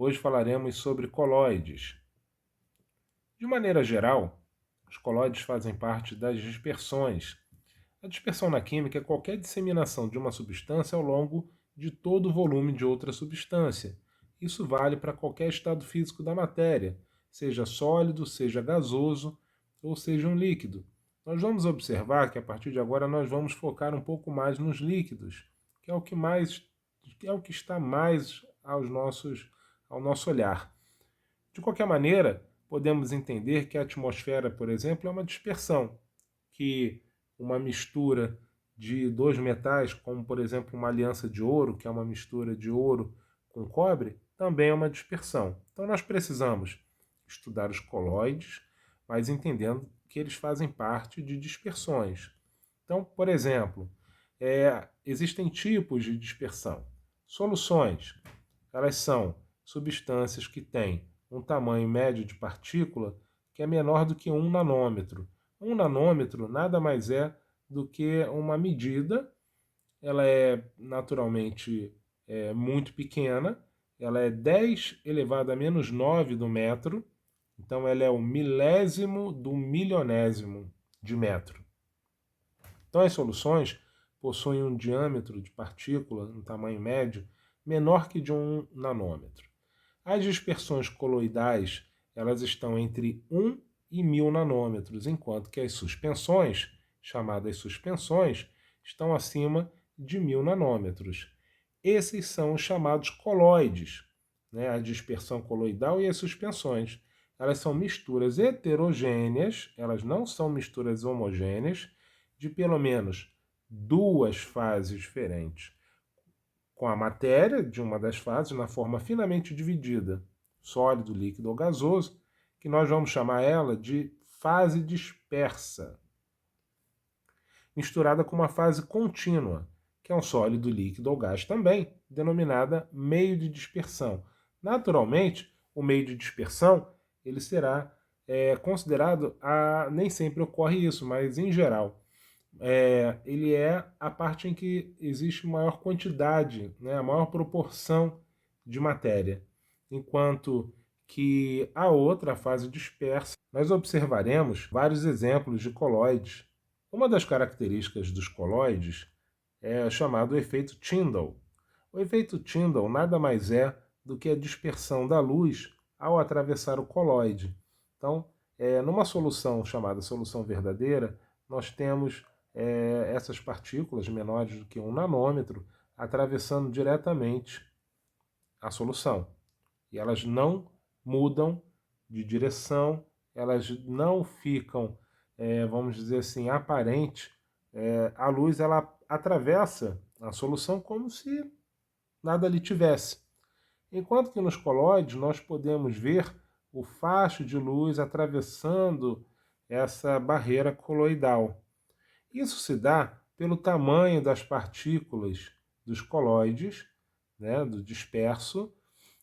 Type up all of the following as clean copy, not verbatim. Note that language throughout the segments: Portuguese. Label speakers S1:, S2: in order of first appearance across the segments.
S1: Hoje falaremos sobre colóides. De maneira geral, os colóides fazem parte das dispersões. A dispersão na química é qualquer disseminação de uma substância ao longo de todo o volume de outra substância. Isso vale para qualquer estado físico da matéria, seja sólido, seja gasoso ou seja um líquido. Nós vamos observar que a partir de agora nós vamos focar um pouco mais nos líquidos, que é o que está mais ao nosso olhar. De qualquer maneira, podemos entender que a atmosfera, por exemplo, é uma dispersão, que uma mistura de dois metais, como por exemplo uma aliança de ouro, que é uma mistura de ouro com cobre, também é uma dispersão. Então nós precisamos estudar os colóides, mas entendendo que eles fazem parte de dispersões. Então, por exemplo, existem tipos de dispersão. Soluções, elas são substâncias que têm um tamanho médio de partícula que é menor do que 1 nanômetro. 1 nanômetro nada mais é do que uma medida, ela é naturalmente muito pequena, ela é 10 elevado a menos 9 do metro, então ela é o milésimo do milionésimo de metro. Então as soluções possuem um diâmetro de partícula, um tamanho médio, menor que de 1 nanômetro. As dispersões coloidais, elas estão entre 1 e 1000 nanômetros, enquanto que as suspensões, chamadas suspensões, estão acima de 1000 nanômetros. Esses são os chamados colóides, né? A dispersão coloidal e as suspensões. Elas são misturas heterogêneas, elas não são misturas homogêneas, de pelo menos duas fases diferentes, com a matéria de uma das fases na forma finamente dividida, sólido, líquido ou gasoso, que nós vamos chamar ela de fase dispersa, misturada com uma fase contínua, que é um sólido, líquido ou gás também, denominada meio de dispersão. Naturalmente, o meio de dispersão ele será considerado, nem sempre ocorre isso, mas em geral, ele é a parte em que existe maior quantidade, né, a maior proporção de matéria, enquanto que a outra, a fase dispersa, nós observaremos vários exemplos de colóides. Uma das características dos colóides é chamado efeito Tyndall. O efeito Tyndall nada mais é do que a dispersão da luz ao atravessar o colóide. Então, numa solução chamada solução verdadeira, nós temos essas partículas menores do que 1 nanômetro atravessando diretamente a solução. E elas não mudam de direção, elas não ficam, vamos dizer assim, aparente. A luz ela atravessa a solução como se nada ali tivesse. Enquanto que nos colóides nós podemos ver o facho de luz atravessando essa barreira coloidal. Isso se dá pelo tamanho das partículas dos colóides, né, do disperso,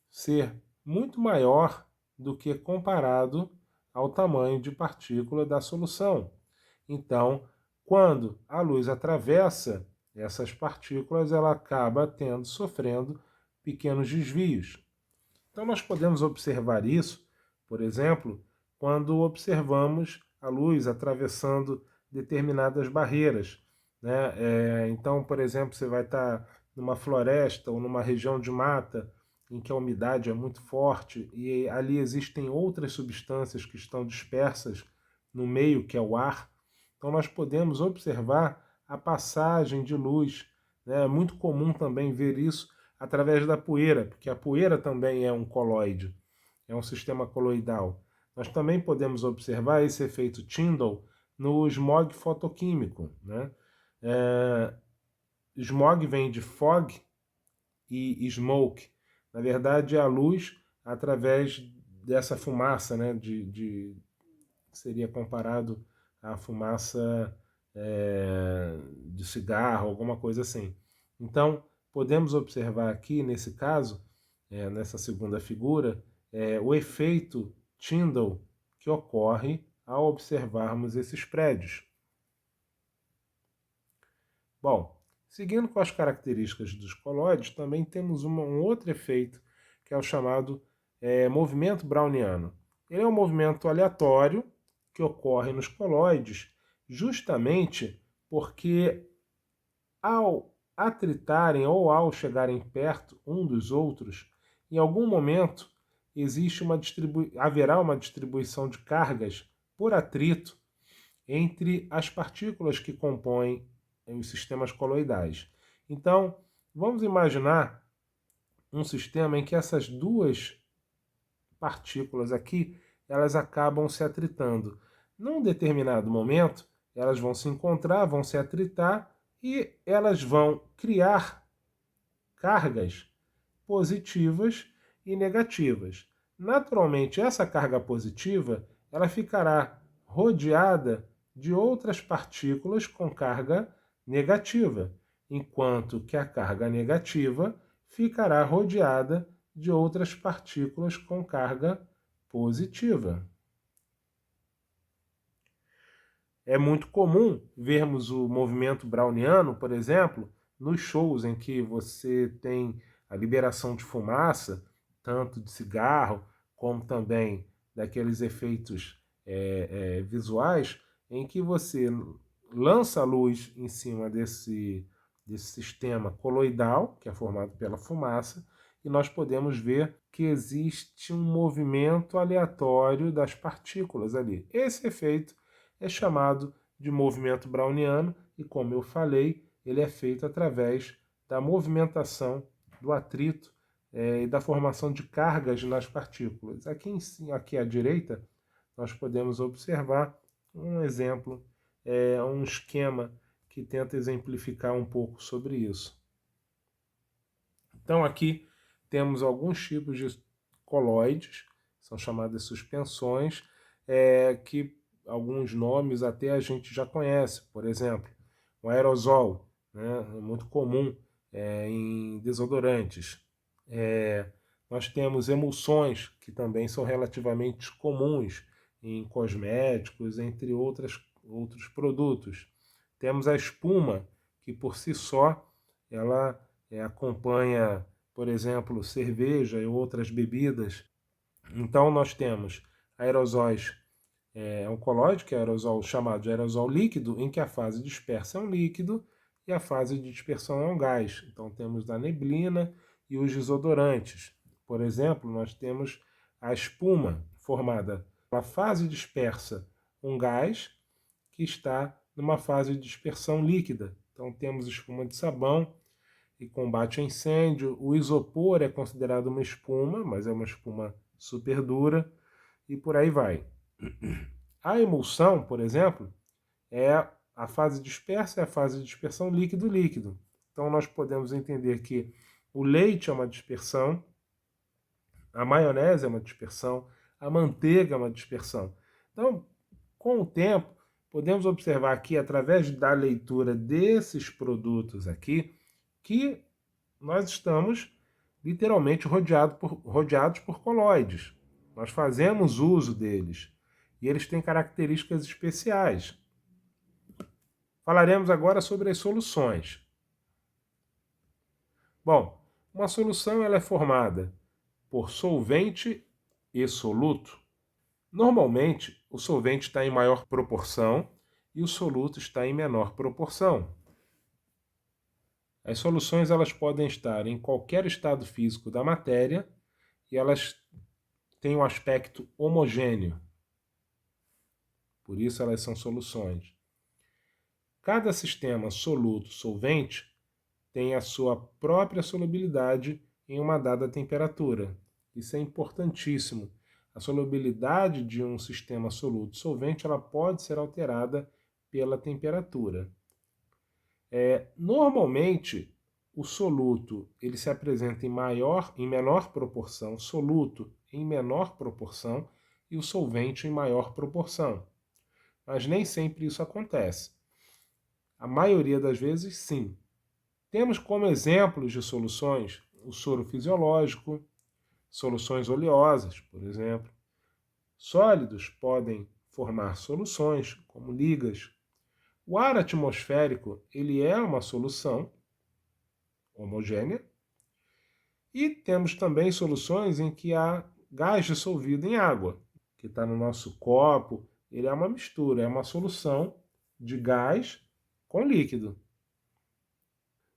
S1: ser muito maior do que comparado ao tamanho de partícula da solução. Então, quando a luz atravessa essas partículas, ela acaba sofrendo pequenos desvios. Então, nós podemos observar isso, por exemplo, quando observamos a luz atravessando determinadas barreiras, né? Então, por exemplo, você vai estar numa floresta ou numa região de mata em que a umidade é muito forte e ali existem outras substâncias que estão dispersas no meio, que é o ar. Então, nós podemos observar a passagem de luz, né? É muito comum também ver isso através da poeira, porque a poeira também é um colóide, é um sistema coloidal. Nós também podemos observar esse efeito Tyndall no smog fotoquímico, né? Smog vem de fog e smoke. Na verdade, é a luz através dessa fumaça, né? Seria comparado à fumaça de cigarro, alguma coisa assim. Então, podemos observar aqui, nesse caso, nessa segunda figura, o efeito Tyndall que ocorre ao observarmos esses prédios. Bom, seguindo com as características dos colóides, também temos um outro efeito, que é o chamado movimento browniano? Ele é um movimento aleatório que ocorre nos coloides justamente porque ao atritarem ou ao chegarem perto um dos outros, em algum momento haverá uma distribuição de cargas por atrito entre as partículas que compõem os sistemas coloidais. Então, vamos imaginar um sistema em que essas duas partículas aqui, elas acabam se atritando. Num determinado momento, elas vão se encontrar, vão se atritar e elas vão criar cargas positivas e negativas. Naturalmente, essa carga positiva, ela ficará rodeada de outras partículas com carga negativa, enquanto que a carga negativa ficará rodeada de outras partículas com carga positiva. É muito comum vermos o movimento browniano, por exemplo, nos shows em que você tem a liberação de fumaça, tanto de cigarro como também daqueles efeitos visuais, em que você lança a luz em cima desse sistema coloidal, que é formado pela fumaça, e nós podemos ver que existe um movimento aleatório das partículas ali. Esse efeito é chamado de movimento browniano e, como eu falei, ele é feito através da movimentação do atrito e da formação de cargas nas partículas. Aqui à direita, nós podemos observar um exemplo, um esquema que tenta exemplificar um pouco sobre isso. Então aqui temos alguns tipos de coloides, são chamadas suspensões, que alguns nomes até a gente já conhece. Por exemplo, o aerosol, né, é muito comum em desodorantes. Nós temos emulsões, que também são relativamente comuns em cosméticos, entre outros produtos. Temos a espuma, que por si só ela acompanha, por exemplo, cerveja e outras bebidas. Então nós temos aerosóis, um colóide, que é aerosol chamado de aerosol líquido, em que a fase dispersa é um líquido e a fase de dispersão é um gás. Então temos a neblina e os desodorantes. Por exemplo, nós temos a espuma formada pela fase dispersa, um gás que está numa fase de dispersão líquida. Então temos espuma de sabão e combate a incêndio. O isopor é considerado uma espuma, mas é uma espuma super dura e por aí vai. A emulsão, por exemplo, é a fase dispersa, é a fase de dispersão líquido-líquido. Então nós podemos entender que o leite é uma dispersão, a maionese é uma dispersão, a manteiga é uma dispersão. Então, com o tempo, podemos observar aqui, através da leitura desses produtos aqui, que nós estamos literalmente rodeados por coloides. Nós fazemos uso deles e eles têm características especiais. Falaremos agora sobre as soluções. Bom, uma solução ela é formada por solvente e soluto. Normalmente, o solvente está em maior proporção e o soluto está em menor proporção. As soluções elas podem estar em qualquer estado físico da matéria e elas têm um aspecto homogêneo. Por isso elas são soluções. Cada sistema soluto-solvente tem a sua própria solubilidade em uma dada temperatura. Isso é importantíssimo. A solubilidade de um sistema soluto-solvente ela pode ser alterada pela temperatura. Normalmente, o soluto ele se apresenta em menor proporção, soluto em menor proporção e o solvente em maior proporção. Mas nem sempre isso acontece. A maioria das vezes, sim. Temos como exemplos de soluções o soro fisiológico, soluções oleosas, por exemplo. Sólidos podem formar soluções, como ligas. O ar atmosférico ele é uma solução homogênea. E temos também soluções em que há gás dissolvido em água, que está no nosso copo. Ele é uma mistura, é uma solução de gás com líquido.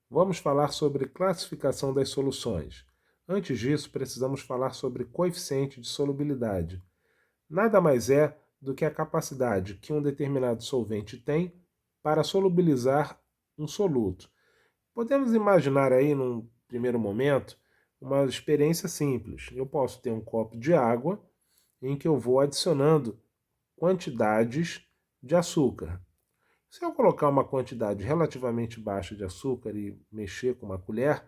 S1: Vamos falar sobre classificação das soluções. Antes disso, precisamos falar sobre coeficiente de solubilidade. Nada mais é do que a capacidade que um determinado solvente tem para solubilizar um soluto. Podemos imaginar aí, num primeiro momento, uma experiência simples. Eu posso ter um copo de água em que eu vou adicionando quantidades de açúcar. Se eu colocar uma quantidade relativamente baixa de açúcar e mexer com uma colher,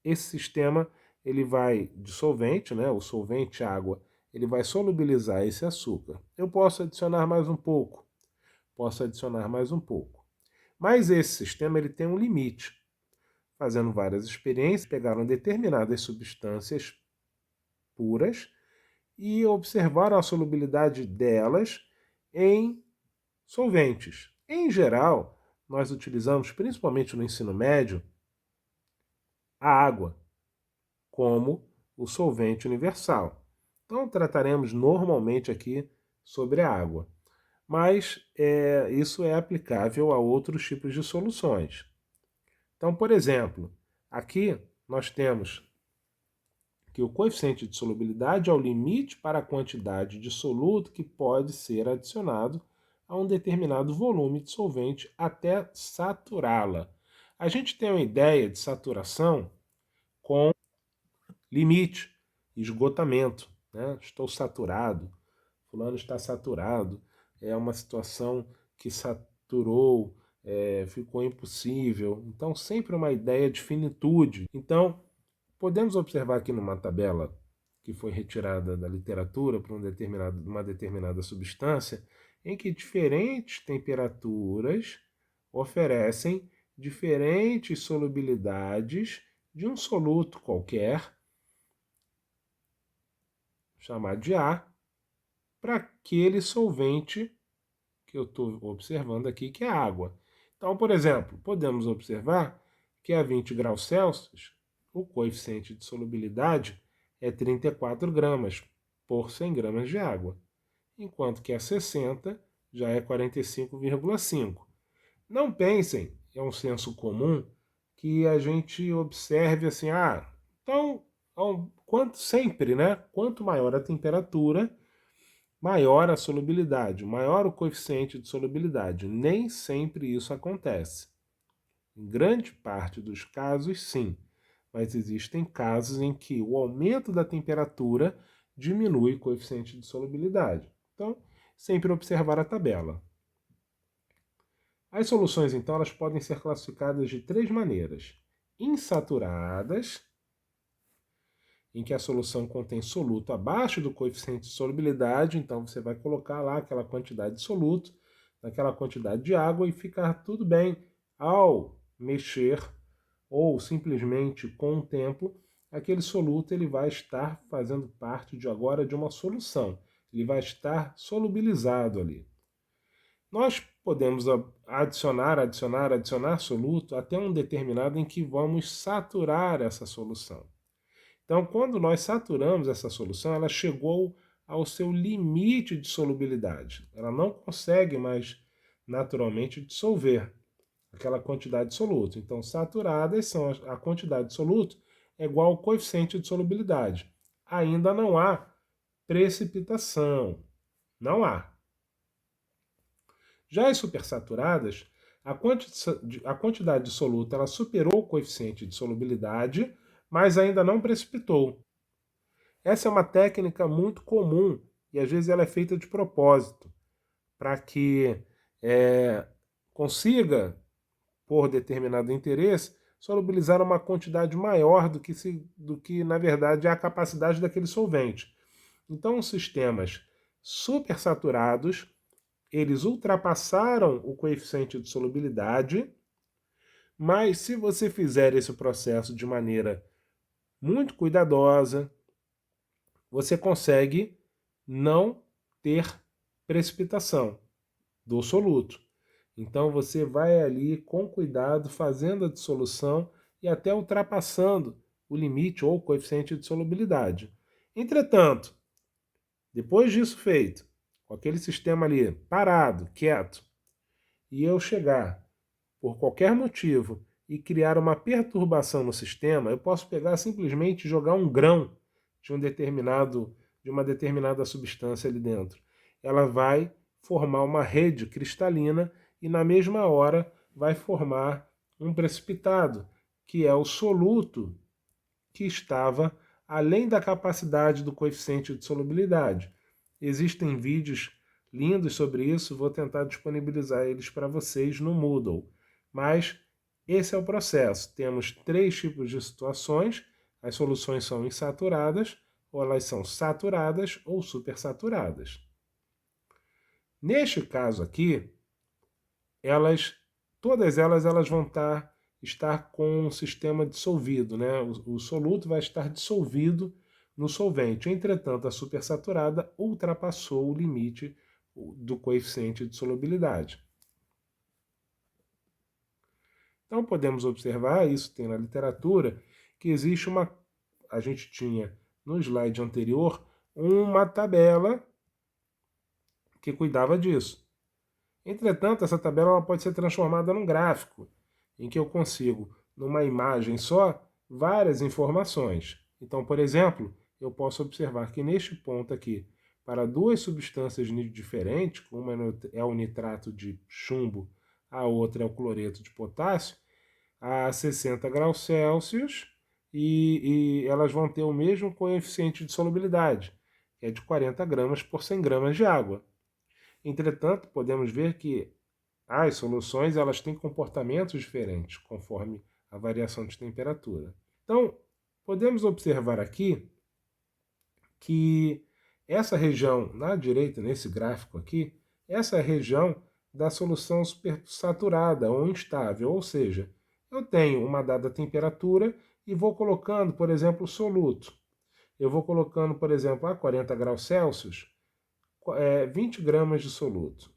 S1: esse sistema ele vai dissolvente, né, o solvente água, ele vai solubilizar esse açúcar. Eu posso adicionar mais um pouco, posso adicionar mais um pouco. Mas esse sistema ele tem um limite. Fazendo várias experiências, pegaram determinadas substâncias puras e observaram a solubilidade delas em solventes. Em geral, nós utilizamos, principalmente no ensino médio, a água como o solvente universal. Então, trataremos normalmente aqui sobre a água. Mas isso é aplicável a outros tipos de soluções. Então, por exemplo, aqui nós temos que o coeficiente de solubilidade é o limite para a quantidade de soluto que pode ser adicionado a um determinado volume de solvente até saturá-la. A gente tem uma ideia de saturação com limite, esgotamento, né? Estou saturado, fulano está saturado, é uma situação que saturou, ficou impossível. Então, sempre uma ideia de finitude. Então, podemos observar aqui numa tabela que foi retirada da literatura para uma determinada substância, em que diferentes temperaturas oferecem diferentes solubilidades de um soluto qualquer, chamado de A, para aquele solvente que eu estou observando aqui, que é a água. Então, por exemplo, podemos observar que a 20 graus Celsius, o coeficiente de solubilidade é 34 gramas por 100 gramas de água, enquanto que a 60 já é 45,5. Não pensem, é um senso comum, que a gente observe assim, então, quanto sempre, né? Quanto maior a temperatura, maior a solubilidade, maior o coeficiente de solubilidade. Nem sempre isso acontece. Em grande parte dos casos, sim, mas existem casos em que o aumento da temperatura diminui o coeficiente de solubilidade. Então, sempre observar a tabela. As soluções, então, elas podem ser classificadas de três maneiras: insaturadas, em que a solução contém soluto abaixo do coeficiente de solubilidade, então você vai colocar lá aquela quantidade de soluto, naquela quantidade de água e ficar tudo bem. Ao mexer ou simplesmente com o tempo, aquele soluto ele vai estar fazendo parte de agora de uma solução, ele vai estar solubilizado ali. Nós podemos adicionar soluto até um determinado em que vamos saturar essa solução. Então, quando nós saturamos essa solução, ela chegou ao seu limite de solubilidade. Ela não consegue mais naturalmente dissolver aquela quantidade de soluto. Então, saturadas são a quantidade de soluto é igual ao coeficiente de solubilidade. Ainda não há precipitação. Não há. Já as supersaturadas, a quantidade de soluto ela superou o coeficiente de solubilidade, mas ainda não precipitou. Essa é uma técnica muito comum e às vezes ela é feita de propósito, para que consiga, por determinado interesse, solubilizar uma quantidade maior do que na verdade é a capacidade daquele solvente. Então, os sistemas supersaturados, eles ultrapassaram o coeficiente de solubilidade, mas se você fizer esse processo de maneira muito cuidadosa, você consegue não ter precipitação do soluto. Então você vai ali com cuidado fazendo a dissolução e até ultrapassando o limite ou o coeficiente de solubilidade. Entretanto, depois disso feito, com aquele sistema ali parado, quieto, e eu chegar, por qualquer motivo, e criar uma perturbação no sistema, eu posso pegar simplesmente e jogar um grão de uma determinada substância ali dentro. Ela vai formar uma rede cristalina e na mesma hora vai formar um precipitado, que é o soluto que estava além da capacidade do coeficiente de solubilidade. Existem vídeos lindos sobre isso, vou tentar disponibilizar eles para vocês no Moodle. Mas esse é o processo. Temos 3 tipos de situações. As soluções são insaturadas, ou elas são saturadas ou supersaturadas. Neste caso aqui, todas elas vão estar com um sistema dissolvido, né? O soluto vai estar dissolvido no solvente. Entretanto, a supersaturada ultrapassou o limite do coeficiente de solubilidade. Então podemos observar, isso tem na literatura, que existe a gente tinha no slide anterior uma tabela que cuidava disso. Entretanto, essa tabela ela pode ser transformada num gráfico, em que eu consigo, numa imagem só, várias informações. Então, por exemplo, eu posso observar que neste ponto aqui, para 2 substâncias diferentes, uma é o nitrato de chumbo, a outra é o cloreto de potássio, a 60 graus Celsius e elas vão ter o mesmo coeficiente de solubilidade, que é de 40 gramas por 100 gramas de água. Entretanto, podemos ver que as soluções elas têm comportamentos diferentes conforme a variação de temperatura. Então, podemos observar aqui que essa região na direita, nesse gráfico aqui, essa é a região da solução supersaturada ou instável, ou seja, eu tenho uma dada temperatura e vou colocando, por exemplo, soluto. Eu vou colocando, por exemplo, a 40 graus Celsius, 20 gramas de soluto.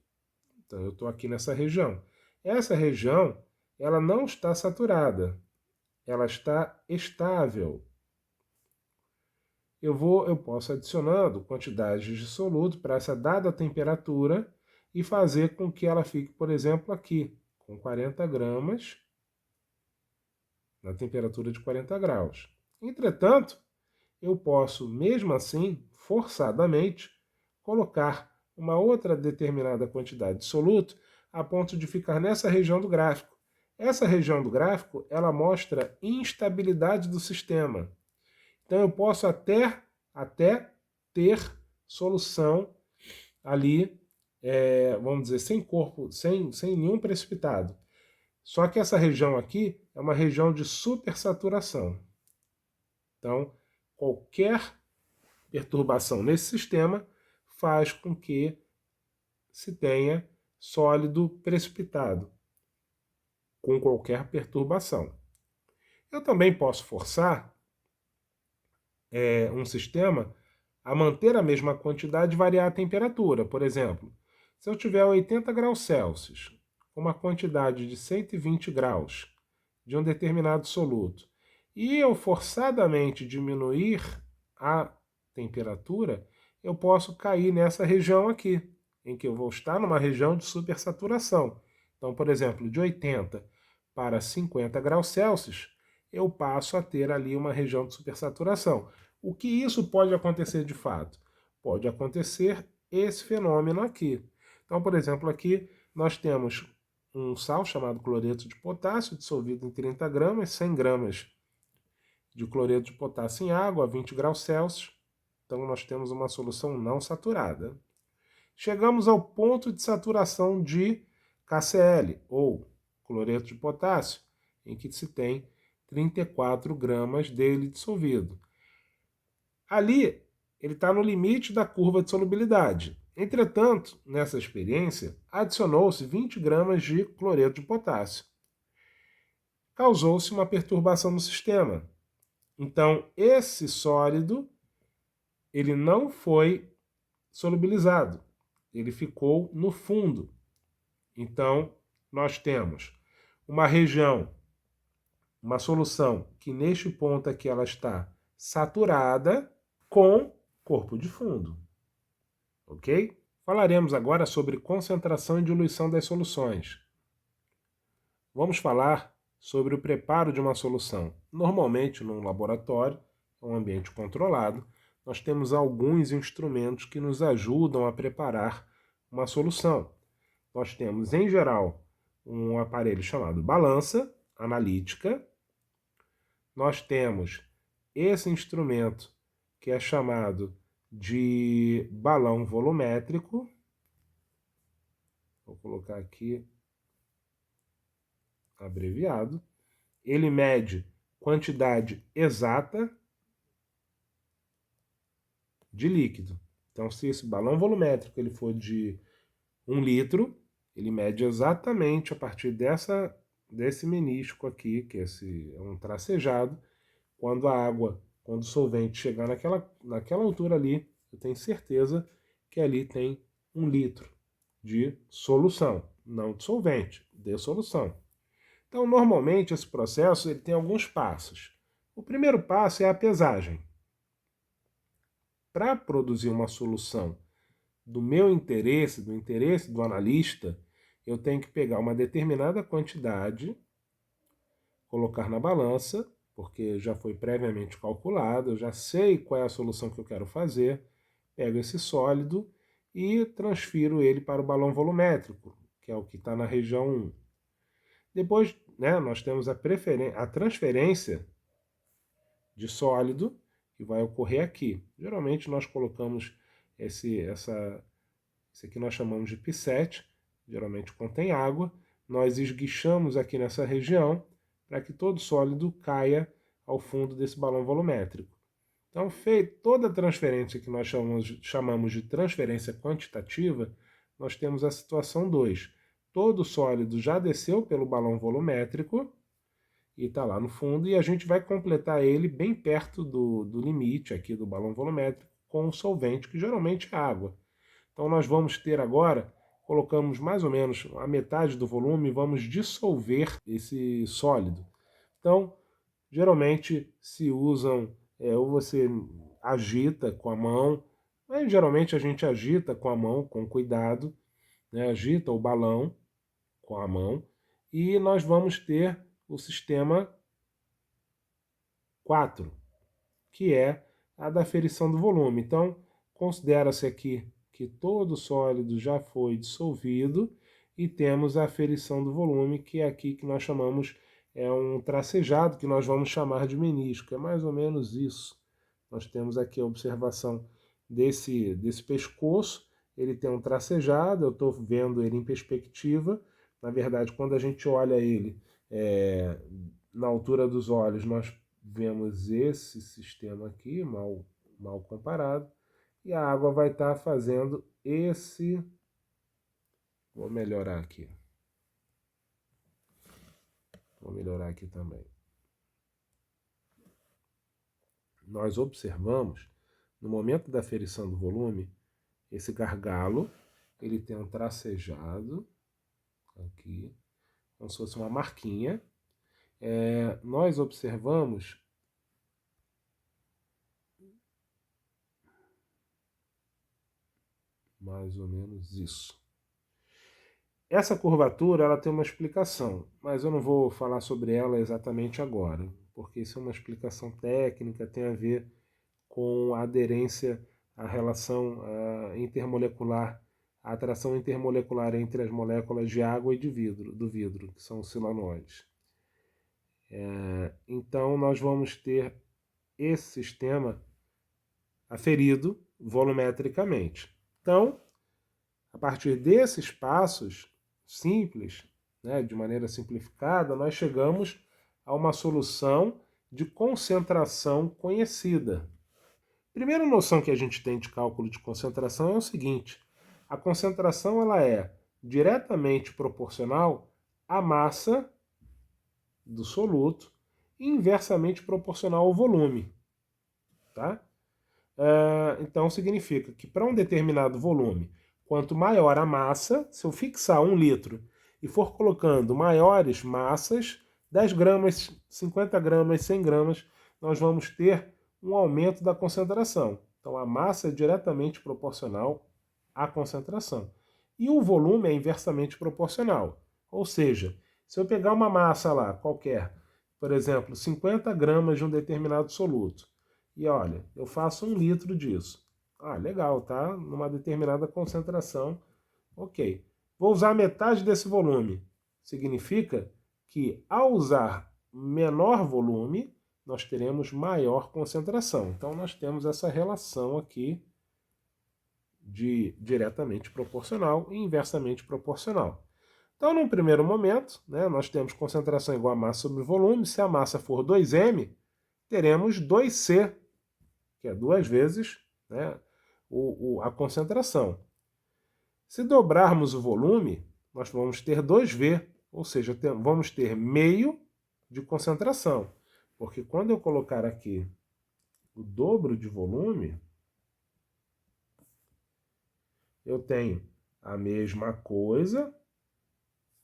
S1: Então, eu estou aqui nessa região. Essa região, ela não está saturada, ela está estável. Eu posso adicionando quantidades de soluto para essa dada temperatura e fazer com que ela fique, por exemplo, aqui, com 40 gramas, na temperatura de 40 graus. Entretanto, eu posso, mesmo assim, forçadamente, colocar uma outra determinada quantidade de soluto a ponto de ficar nessa região do gráfico. Essa região do gráfico, ela mostra instabilidade do sistema. Então eu posso até ter solução ali, vamos dizer, sem corpo, sem nenhum precipitado. Só que essa região aqui é uma região de supersaturação. Então, qualquer perturbação nesse sistema faz com que se tenha sólido precipitado, com qualquer perturbação. Eu também posso forçar um sistema a manter a mesma quantidade e variar a temperatura. Por exemplo, se eu tiver 80 graus Celsius, uma quantidade de 120 graus de um determinado soluto, e eu forçadamente diminuir a temperatura, eu posso cair nessa região aqui, em que eu vou estar numa região de supersaturação. Então, por exemplo, de 80 para 50 graus Celsius, eu passo a ter ali uma região de supersaturação. O que isso pode acontecer de fato? Pode acontecer esse fenômeno aqui. Então, por exemplo, aqui nós temos um sal chamado cloreto de potássio, dissolvido em 30 gramas, 100 gramas de cloreto de potássio em água a 20 graus Celsius. Então, nós temos uma solução não saturada. Chegamos ao ponto de saturação de KCl, ou cloreto de potássio, em que se tem 34 gramas dele dissolvido. Ali, ele está no limite da curva de solubilidade. Entretanto, nessa experiência, adicionou-se 20 gramas de cloreto de potássio. Causou-se uma perturbação no sistema. Então, esse sólido, ele não foi solubilizado. Ele ficou no fundo. Então, nós temos uma região, uma solução que neste ponto aqui ela está saturada, com corpo de fundo, ok? Falaremos agora sobre concentração e diluição das soluções. Vamos falar sobre o preparo de uma solução. Normalmente, num laboratório, um ambiente controlado, nós temos alguns instrumentos que nos ajudam a preparar uma solução. Nós temos, em geral, um aparelho chamado balança analítica. Nós temos esse instrumento que é chamado de balão volumétrico. Vou colocar aqui abreviado. Ele mede quantidade exata de líquido. Então, se esse balão volumétrico ele for de 1 litro, ele mede exatamente a partir desse menisco aqui, que esse é um tracejado, quando o solvente chegar naquela altura ali, eu tenho certeza que ali tem 1 litro de solução, não de solvente, de solução. Então, normalmente, esse processo ele tem alguns passos. O primeiro passo é a pesagem. Para produzir uma solução do meu interesse, do interesse do analista, eu tenho que pegar uma determinada quantidade, colocar na balança, porque já foi previamente calculado, eu já sei qual é a solução que eu quero fazer, pego esse sólido e transfiro ele para o balão volumétrico, que é o que está na região 1. Depois, nós temos a transferência de sólido, que vai ocorrer aqui. Geralmente nós colocamos esse aqui nós chamamos de pissete, geralmente contém água, nós esguichamos aqui nessa região para que todo sólido caia ao fundo desse balão volumétrico. Então, feita toda a transferência que nós chamamos de transferência quantitativa, nós temos a situação 2. Todo sólido já desceu pelo balão volumétrico e está lá no fundo, e a gente vai completar ele bem perto do limite aqui do balão volumétrico com o solvente, que geralmente é água. Então nós vamos ter agora, colocamos mais ou menos a metade do volume, vamos dissolver esse sólido. Então, geralmente se usam, ou você agita com a mão, mas geralmente a gente agita com a mão, com cuidado, agita o balão com a mão, e nós vamos ter o sistema 4, que é a da aferição do volume. Então, considera-se aqui que todo sólido já foi dissolvido e temos a aferição do volume, que é aqui que nós chamamos, é um tracejado que nós vamos chamar de menisco. É mais ou menos isso. Nós temos aqui a observação desse pescoço, ele tem um tracejado, eu estou vendo ele em perspectiva. Na verdade, quando a gente olha ele na altura dos olhos, nós vemos esse sistema aqui, mal comparado, e a água vai estar fazendo esse... Vou melhorar aqui. Vou melhorar aqui também. Nós observamos, no momento da aferição do volume, esse gargalo, ele tem um tracejado aqui, como se fosse uma marquinha. Nós observamos mais ou menos isso. Essa curvatura ela tem uma explicação, mas eu não vou falar sobre ela exatamente agora, porque isso é uma explicação técnica, tem a ver com a aderência, a relação intermolecular, a atração intermolecular entre as moléculas de água e do vidro, que são os silanoides. Então nós vamos ter esse sistema aferido volumetricamente. Então, a partir desses passos simples, de maneira simplificada, nós chegamos a uma solução de concentração conhecida. Primeira noção que a gente tem de cálculo de concentração é o seguinte: a concentração ela é diretamente proporcional à massa do soluto e inversamente proporcional ao volume. Tá? Então significa que para um determinado volume, quanto maior a massa, se eu fixar 1 litro e for colocando maiores massas, 10 gramas, 50 gramas, 100 gramas, nós vamos ter um aumento da concentração. Então, a massa é diretamente proporcional à concentração. E o volume é inversamente proporcional. Ou seja, se eu pegar uma massa lá, qualquer, por exemplo, 50 gramas de um determinado soluto, e olha, eu faço 1 litro disso. Ah, legal, tá? Numa determinada concentração, ok. Vou usar metade desse volume. Significa que ao usar menor volume, nós teremos maior concentração. Então, nós temos essa relação aqui de diretamente proporcional e inversamente proporcional. Então, num primeiro momento, né, nós temos concentração igual a massa sobre volume. Se a massa for 2m, teremos 2c, que é 2 vezes, né, a concentração. Se dobrarmos o volume, nós vamos ter 2v, ou seja, vamos ter meio de concentração. Porque quando eu colocar aqui o dobro de volume, eu tenho a mesma coisa,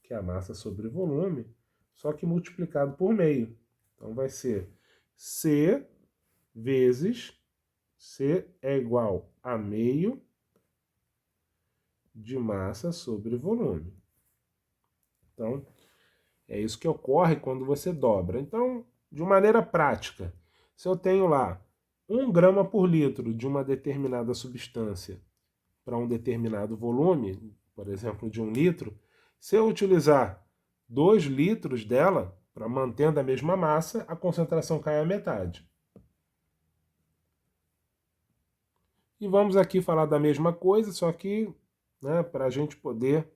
S1: que é a massa sobre volume, só que multiplicado por meio. Então vai ser C vezes C é igual a meio de massa sobre volume. Então, é isso que ocorre quando você dobra. Então, de maneira prática, se eu tenho lá 1 grama por litro de uma determinada substância para um determinado volume, por exemplo, de 1 litro, se eu utilizar 2 litros dela, para mantendo a mesma massa, a concentração cai à metade. E vamos aqui falar da mesma coisa, só que, né, para a gente poder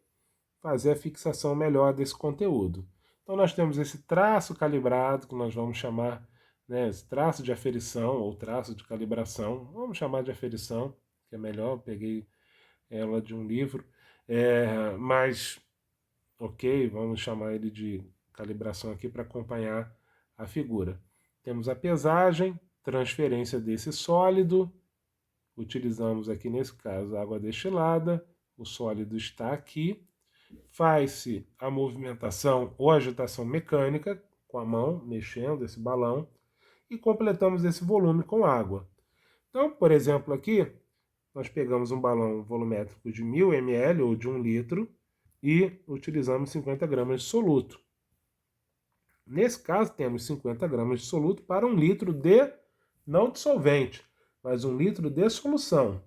S1: fazer a fixação melhor desse conteúdo. Então nós temos esse traço calibrado, que nós vamos chamar, né, esse traço de aferição ou traço de calibração. Vamos chamar de aferição, que é melhor, eu peguei ela de um livro, mas ok, vamos chamar ele de calibração aqui para acompanhar a figura. Temos a pesagem, transferência desse sólido, utilizamos aqui nesse caso a água destilada, o sólido está aqui, faz-se a movimentação ou agitação mecânica, com a mão, mexendo esse balão, e completamos esse volume com água. Então, por exemplo, aqui, nós pegamos um balão volumétrico de 1000 ml ou de 1 litro e utilizamos 50 gramas de soluto. Nesse caso, temos 50 gramas de soluto para 1 litro de, não de solvente, mas 1 litro de solução.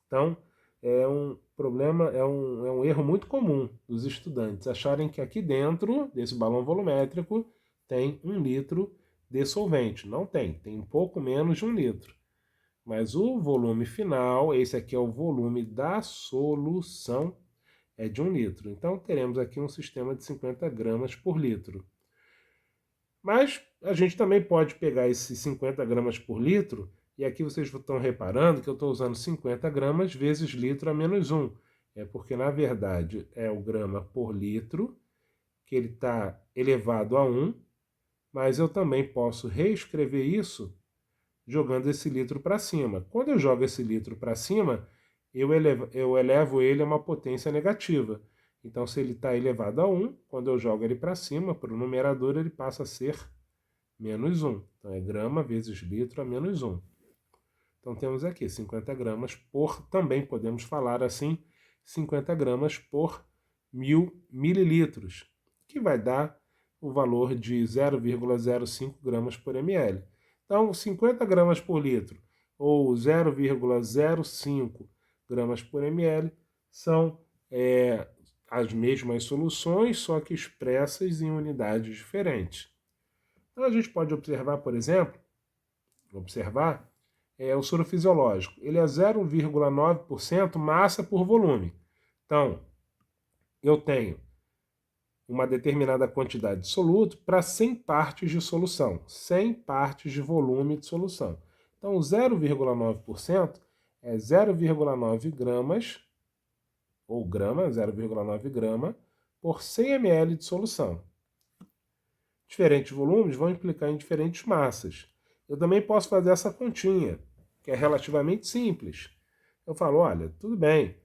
S1: Então, é um problema, é um erro muito comum dos estudantes acharem que aqui dentro desse balão volumétrico tem 1 litro de solvente. Não tem, tem um pouco menos de 1 litro. Mas o volume final, esse aqui é o volume da solução, é de 1 litro. Então, teremos aqui um sistema de 50 gramas por litro. Mas a gente também pode pegar esses 50 gramas por litro, e aqui vocês estão reparando que eu estou usando 50 gramas vezes litro a menos 1. É porque, na verdade, é o grama por litro, que ele está elevado a 1, mas eu também posso reescrever isso jogando esse litro para cima. Quando eu jogo esse litro para cima, eu elevo ele a uma potência negativa. Então, se ele está elevado a 1, quando eu jogo ele para cima, para o numerador, ele passa a ser menos 1. Então, é grama vezes litro a menos 1. Então, temos aqui 50 gramas por, também podemos falar assim, 50 gramas por 1000 mililitros, que vai dar o valor de 0,05 gramas por ml. Então, 50 gramas por litro ou 0,05 gramas por ml são as mesmas soluções, só que expressas em unidades diferentes. Então, a gente pode observar, por exemplo, o soro fisiológico. Ele é 0,9% massa por volume. Então, eu tenho uma determinada quantidade de soluto para 100 partes de solução, 100 partes de volume de solução. Então, 0,9% é 0,9 gramas, ou grama, 0,9 grama, por 100 ml de solução. Diferentes volumes vão implicar em diferentes massas. Eu também posso fazer essa continha, que é relativamente simples. Eu falo, olha, tudo bem,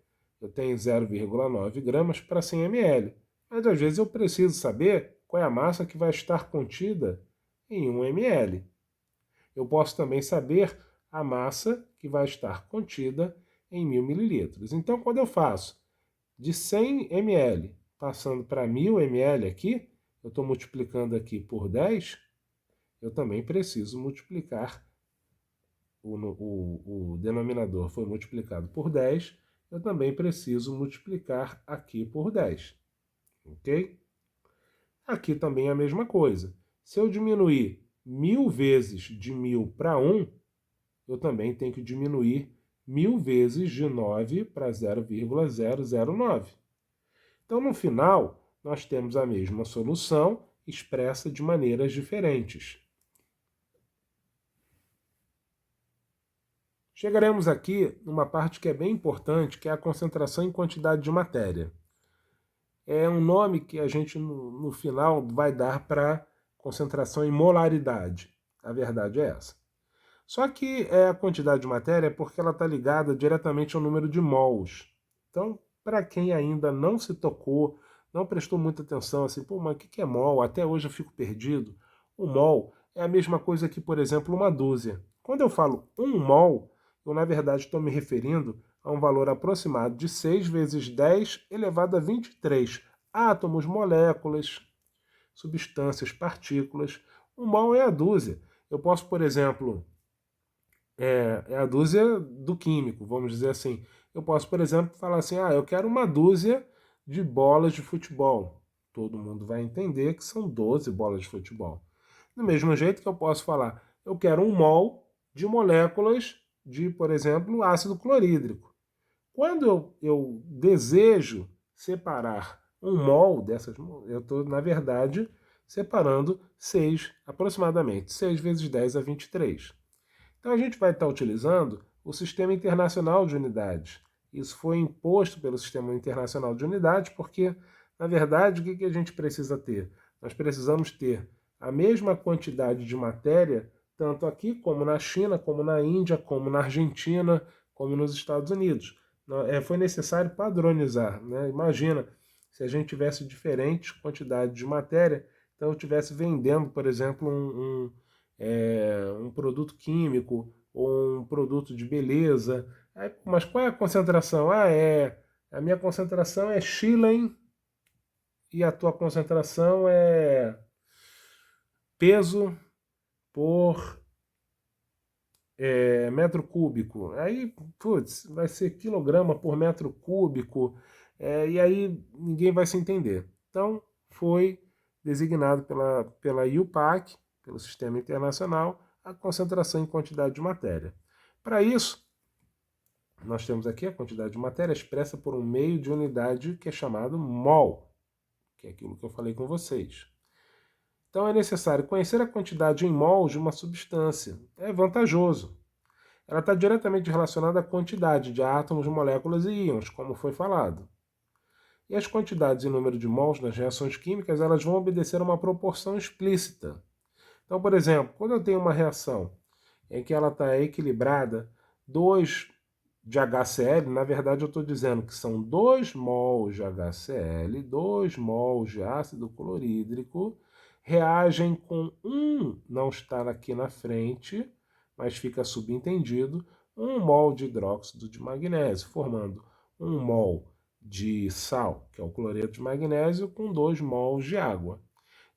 S1: eu tenho 0,9 gramas para 100 ml, mas às vezes eu preciso saber qual é a massa que vai estar contida em 1 ml. eu posso também saber a massa que vai estar contida em 1000 mililitros. Então, quando eu faço de 100 ml passando para 1000 ml aqui, eu estou multiplicando aqui por 10, eu também preciso multiplicar, o denominador foi multiplicado por 10, eu também preciso multiplicar aqui por 10, ok? Aqui também é a mesma coisa. Se eu diminuir 1000 vezes de 1000 para 1, eu também tenho que diminuir 1000 vezes de 9 para 0,009. Então, no final, nós temos a mesma solução expressa de maneiras diferentes. Chegaremos aqui numa parte que é bem importante, que é a concentração em quantidade de matéria. É um nome que a gente, no final, vai dar para concentração em molaridade. A verdade é essa. Só que a quantidade de matéria é porque ela está ligada diretamente ao número de mols. Então, para quem ainda não se tocou, não prestou muita atenção, assim, pô, mas o que é mol? Até hoje eu fico perdido. O mol é a mesma coisa que, por exemplo, uma dúzia. Quando eu falo 1 mol, eu na verdade estou me referindo a um valor aproximado de 6 vezes 10 elevado a 23 átomos, moléculas, substâncias, partículas. O mol é a dúzia. Eu posso, por exemplo, é a dúzia do químico, vamos dizer assim. Eu posso, por exemplo, falar assim, eu quero uma dúzia de bolas de futebol. Todo mundo vai entender que são 12 bolas de futebol. Do mesmo jeito que eu posso falar, eu quero 1 mol de moléculas de, por exemplo, ácido clorídrico. Quando eu desejo separar 1 mol dessas, eu estou, na verdade, separando 6, aproximadamente, 6 vezes 10 a 23. Então a gente vai estar utilizando o Sistema Internacional de Unidades. Isso foi imposto pelo Sistema Internacional de Unidades porque, na verdade, o que a gente precisa ter? Nós precisamos ter a mesma quantidade de matéria, tanto aqui como na China, como na Índia, como na Argentina, como nos Estados Unidos. Foi necessário padronizar, né? Imagina se a gente tivesse diferentes quantidades de matéria, então eu estivesse vendendo, por exemplo, um produto químico ou um produto de beleza. Mas qual é a concentração? A minha concentração é Schilling e a tua concentração é peso por metro cúbico. Aí, putz, vai ser quilograma por metro cúbico, e aí ninguém vai se entender. Então, foi designado pela IUPAC, pelo Sistema Internacional, a concentração em quantidade de matéria. Para isso, nós temos aqui a quantidade de matéria expressa por um meio de unidade que é chamado mol, que é aquilo que eu falei com vocês. Então é necessário conhecer a quantidade em mols de uma substância. É vantajoso. Ela está diretamente relacionada à quantidade de átomos, moléculas e íons, como foi falado. E as quantidades em número de mols nas reações químicas, elas vão obedecer a uma proporção explícita. Então, por exemplo, quando eu tenho uma reação em que ela está equilibrada, 2 de HCl, na verdade eu estou dizendo que são 2 mols de HCl, 2 mols de ácido clorídrico, reagem com não estar aqui na frente, mas fica subentendido, 1 mol de hidróxido de magnésio, formando 1 mol de sal, que é o cloreto de magnésio, com 2 mols de água.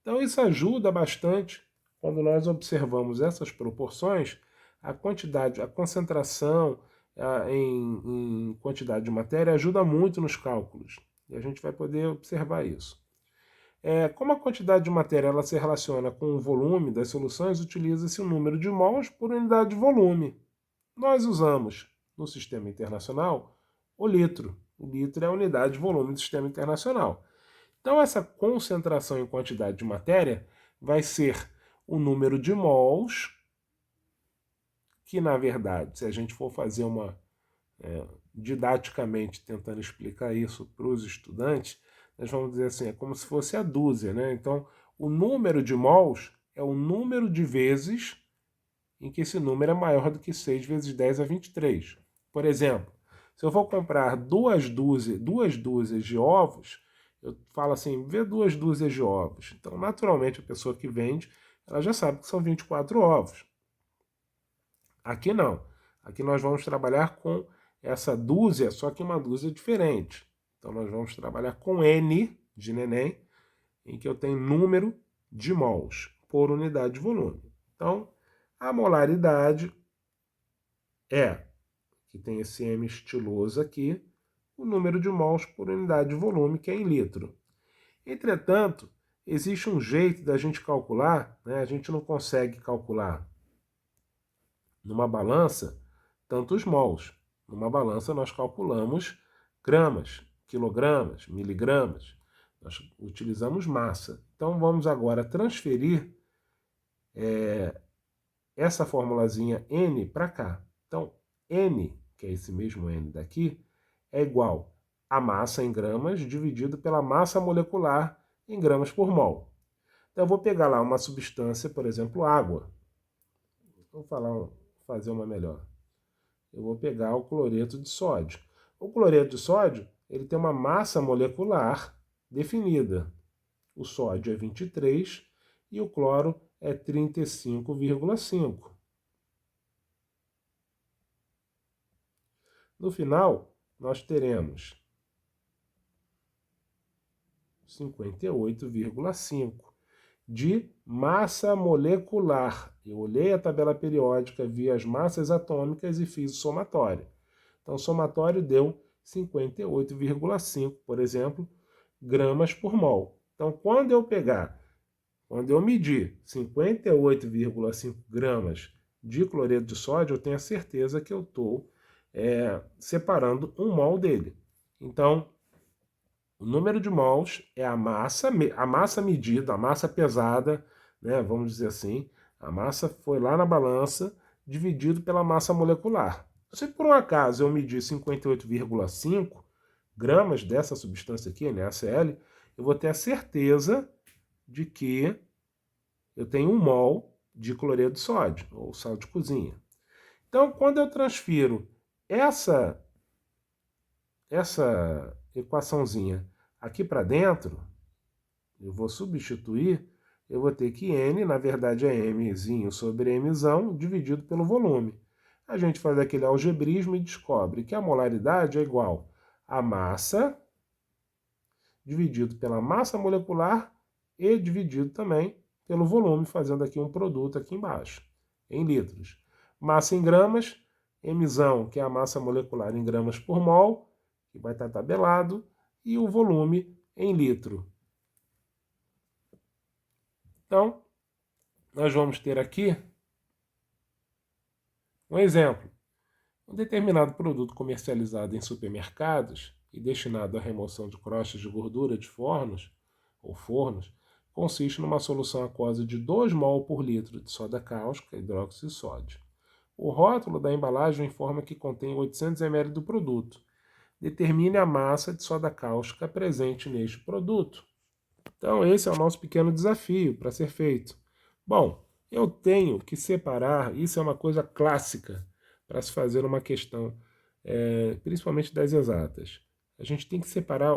S1: Então isso ajuda bastante quando nós observamos essas proporções, a quantidade, a concentração em quantidade de matéria ajuda muito nos cálculos. E a gente vai poder observar isso. Como a quantidade de matéria ela se relaciona com o volume das soluções, utiliza-se o número de mols por unidade de volume. Nós usamos, no Sistema Internacional, o litro. O litro é a unidade de volume do Sistema Internacional. Então, essa concentração em quantidade de matéria vai ser o número de mols, que, na verdade, se a gente for fazer didaticamente tentando explicar isso para os estudantes, nós vamos dizer assim, é como se fosse a dúzia, né? Então, o número de mols é o número de vezes em que esse número é maior do que 6 vezes 10 a 23. Por exemplo, se eu for comprar duas dúzias de ovos, eu falo assim, vê 2 dúzias de ovos. Então, naturalmente, a pessoa que vende, ela já sabe que são 24 ovos. Aqui não. Aqui nós vamos trabalhar com essa dúzia, só que uma dúzia diferente. Então nós vamos trabalhar com N de neném, em que eu tenho número de mols por unidade de volume. Então, a molaridade é, que tem esse M estiloso aqui, o número de mols por unidade de volume, que é em litro. Entretanto, existe um jeito da gente calcular, né? A gente não consegue calcular numa balança tantos mols. Numa balança nós calculamos gramas, quilogramas, miligramas. Nós utilizamos massa. Então vamos agora transferir essa formulazinha N para cá. Então N, que é esse mesmo N daqui, é igual a massa em gramas dividido pela massa molecular em gramas por mol. Então eu vou pegar lá uma substância, por exemplo, água. Vou fazer uma melhor. Eu vou pegar o cloreto de sódio. O cloreto de sódio, ele tem uma massa molecular definida. O sódio é 23 e o cloro é 35,5. No final, nós teremos 58,5 de massa molecular. Eu olhei a tabela periódica, vi as massas atômicas e fiz o somatório. Então, o somatório deu 58,5, por exemplo, gramas por mol. Então, quando eu medir 58,5 gramas de cloreto de sódio, eu tenho a certeza que eu estou separando um mol dele. Então, o número de mols é a massa medida, a massa pesada, né, vamos dizer assim. A massa foi lá na balança, dividido pela massa molecular. Se por um acaso eu medir 58,5 gramas dessa substância aqui, NaCl, eu vou ter a certeza de que eu tenho 1 mol de cloreto de sódio, ou sal de cozinha. Então, quando eu transfiro essa equaçãozinha aqui para dentro, eu vou substituir, eu vou ter que N, na verdade é Mzinho sobre Mzão, dividido pelo volume. A gente faz aquele algebrismo e descobre que a molaridade é igual a massa dividido pela massa molecular e dividido também pelo volume, fazendo aqui um produto aqui embaixo, em litros. Massa em gramas, Mzão, que é a massa molecular em gramas por mol, que vai estar tabelado, e o volume em litro. Então, nós vamos ter aqui um exemplo. Um determinado produto comercializado em supermercados e destinado à remoção de crostas de gordura de fornos ou fornos consiste numa solução aquosa de 2 mol por litro de soda cáustica, hidróxido de sódio. O rótulo da embalagem informa que contém 800 ml do produto. Determine a massa de soda cáustica presente neste produto. Então, esse é o nosso pequeno desafio para ser feito. Bom, eu tenho que separar, isso é uma coisa clássica para se fazer uma questão, principalmente das exatas. A gente tem que separar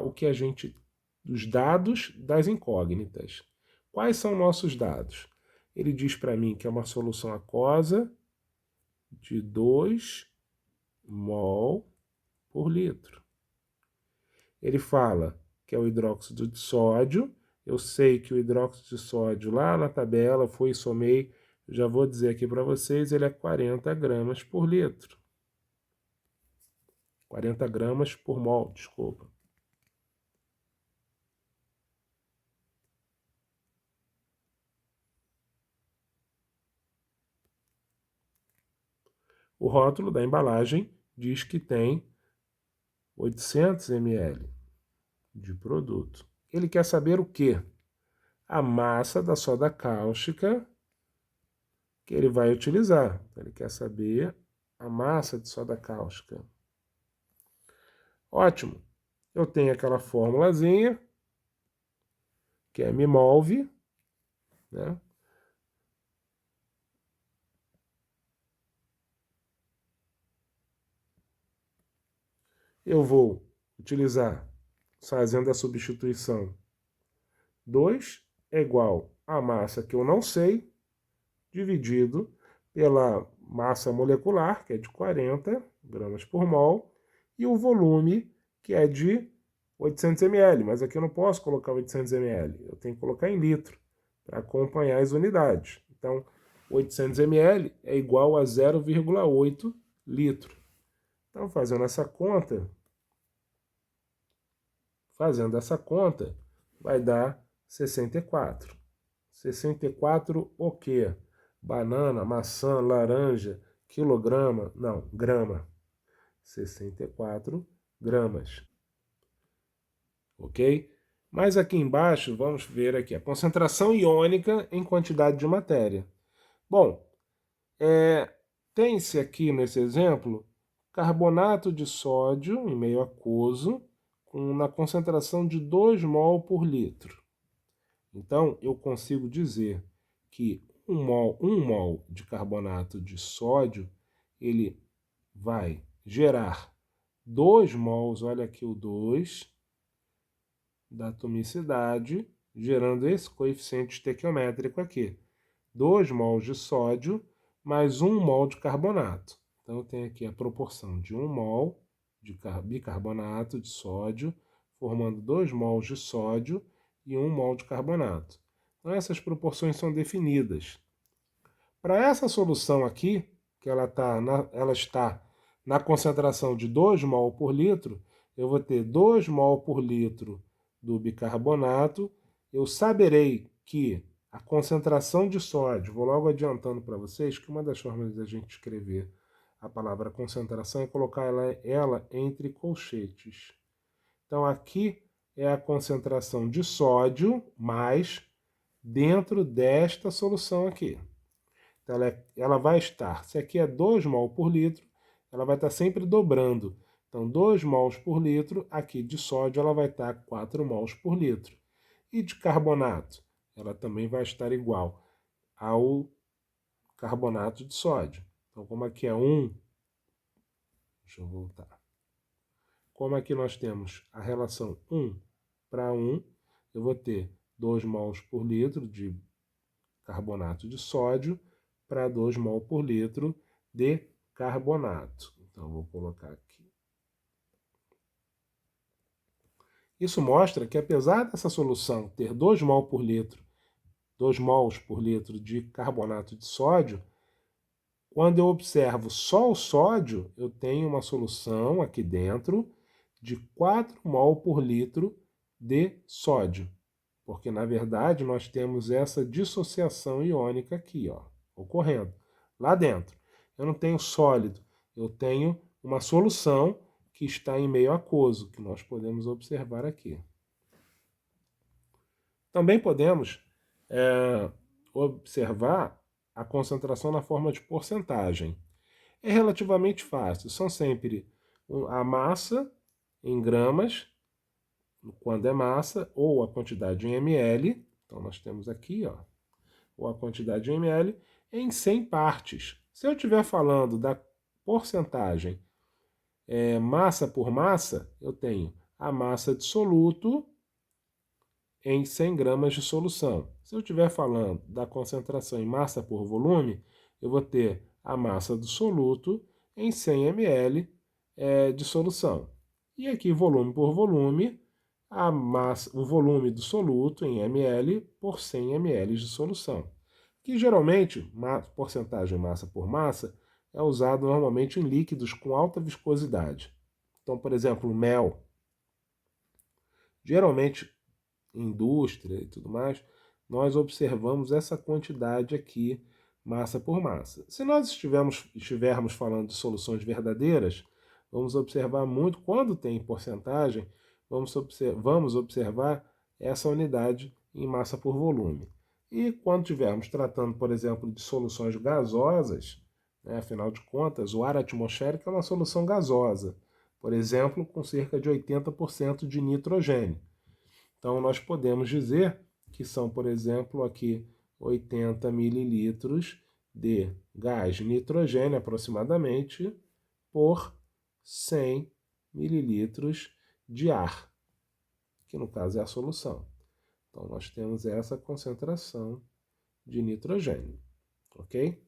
S1: os dados das incógnitas. Quais são nossos dados? Ele diz para mim que é uma solução aquosa de 2 mol por litro. Ele fala que é o hidróxido de sódio. Eu sei que o hidróxido de sódio lá na tabela foi e somei, já vou dizer aqui para vocês, ele é 40 gramas por litro. 40 gramas por mol, desculpa. O rótulo da embalagem diz que tem 800 ml de produto. Ele quer saber o quê? A massa da soda cáustica que ele vai utilizar. Ele quer saber a massa de soda cáustica. Ótimo. Eu tenho aquela formulazinha, que é MMOLV, né? Eu vou utilizar, fazendo a substituição, 2 é igual a massa que eu não sei, dividido pela massa molecular, que é de 40 gramas por mol, e o volume, que é de 800 ml, mas aqui eu não posso colocar 800 ml, eu tenho que colocar em litro para acompanhar as unidades. Então, 800 ml é igual a 0,8 litro. Então, fazendo essa conta, vai dar 64. 64 o quê? Banana, maçã, laranja, quilograma, não, grama. 64 gramas, ok? Mas aqui embaixo, vamos ver aqui a concentração iônica em quantidade de matéria. Bom, tem-se aqui nesse exemplo carbonato de sódio em meio aquoso na concentração de 2 mol por litro. Então, eu consigo dizer que 1 mol de carbonato de sódio, ele vai gerar 2 mols, olha aqui o 2, da atomicidade, gerando esse coeficiente estequiométrico aqui. 2 mols de sódio mais 1 mol de carbonato. Então, eu tenho aqui a proporção de 1 mol de bicarbonato de sódio, formando 2 mols de sódio e 1 mol de carbonato. Então, essas proporções são definidas. Para essa solução aqui, que ela está na concentração de 2 mol por litro, eu vou ter 2 mol por litro do bicarbonato. Eu saberei que a concentração de sódio, vou logo adiantando para vocês que uma das formas da gente escrever a palavra concentração é colocar ela entre colchetes. Então, aqui é a concentração de sódio mais dentro desta solução aqui. Então, ela vai estar, se aqui é 2 mol por litro, ela vai estar sempre dobrando. Então, 2 mols por litro, aqui de sódio ela vai estar 4 mols por litro. E de carbonato? Ela também vai estar igual ao carbonato de sódio. Então, como aqui é 1, deixa eu voltar. Como aqui nós temos a relação 1 para 1, eu vou ter 2 mols por litro de carbonato de sódio para 2 mol por litro de carbonato. Então, vou colocar aqui. Isso mostra que, apesar dessa solução ter 2 mol por litro, 2 mols por litro de carbonato de sódio, quando eu observo só o sódio, eu tenho uma solução aqui dentro de 4 mol por litro de sódio. Porque, na verdade, nós temos essa dissociação iônica aqui, ó, ocorrendo. Lá dentro, eu não tenho sólido, eu tenho uma solução que está em meio aquoso, que nós podemos observar aqui. Também podemos observar a concentração na forma de porcentagem. É relativamente fácil, são sempre a massa em gramas, quando é massa, ou a quantidade em ml, então nós temos aqui, ó, ou a quantidade em ml, em 100 partes. Se eu estiver falando da porcentagem massa por massa, eu tenho a massa de soluto em 100 gramas de solução. Se eu estiver falando da concentração em massa por volume, eu vou ter a massa do soluto em 100 ml de solução. E aqui, volume por volume, o volume do soluto em ml por 100 ml de solução. Que geralmente, porcentagem massa por massa, é usado normalmente em líquidos com alta viscosidade. Então, por exemplo, o mel. Geralmente, indústria e tudo mais, nós observamos essa quantidade aqui, massa por massa. Se nós estivermos falando de soluções verdadeiras, vamos observar muito, quando tem porcentagem, vamos observar essa unidade em massa por volume. E quando estivermos tratando, por exemplo, de soluções gasosas, né, afinal de contas, o ar atmosférico é uma solução gasosa, por exemplo, com cerca de 80% de nitrogênio. Então, nós podemos dizer que são, por exemplo, aqui 80 mililitros de gás nitrogênio, aproximadamente, por 100 mililitros de ar, que no caso é a solução. Então, nós temos essa concentração de nitrogênio, ok?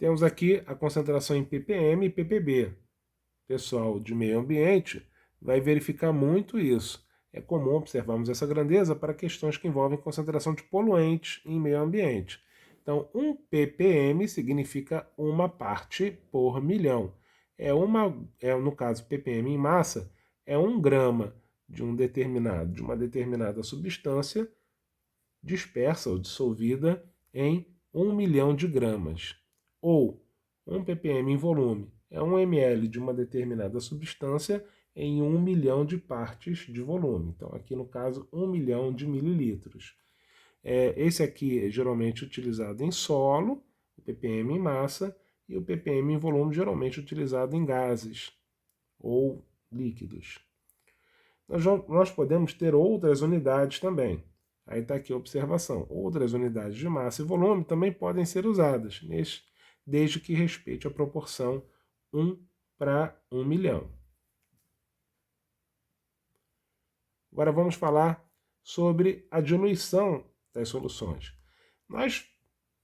S1: Temos aqui a concentração em ppm e ppb. Pessoal de meio ambiente vai verificar muito isso. É comum observarmos essa grandeza para questões que envolvem concentração de poluentes em meio ambiente. Então, 1 ppm significa uma parte por milhão. No caso, ppm em massa, é 1 grama de uma determinada substância dispersa ou dissolvida em 1 milhão de gramas. Ou 1 ppm em volume é 1 ml de uma determinada substância em 1 milhão de partes de volume. Então, aqui no caso, 1 milhão de mililitros. Esse aqui é geralmente utilizado em solo, o ppm em massa, e o ppm em volume geralmente utilizado em gases ou líquidos. Nós podemos ter outras unidades também. Aí está aqui a observação. Outras unidades de massa e volume também podem ser usadas, desde que respeite a proporção 1 para 1 milhão. Agora vamos falar sobre a diluição das soluções. Nós,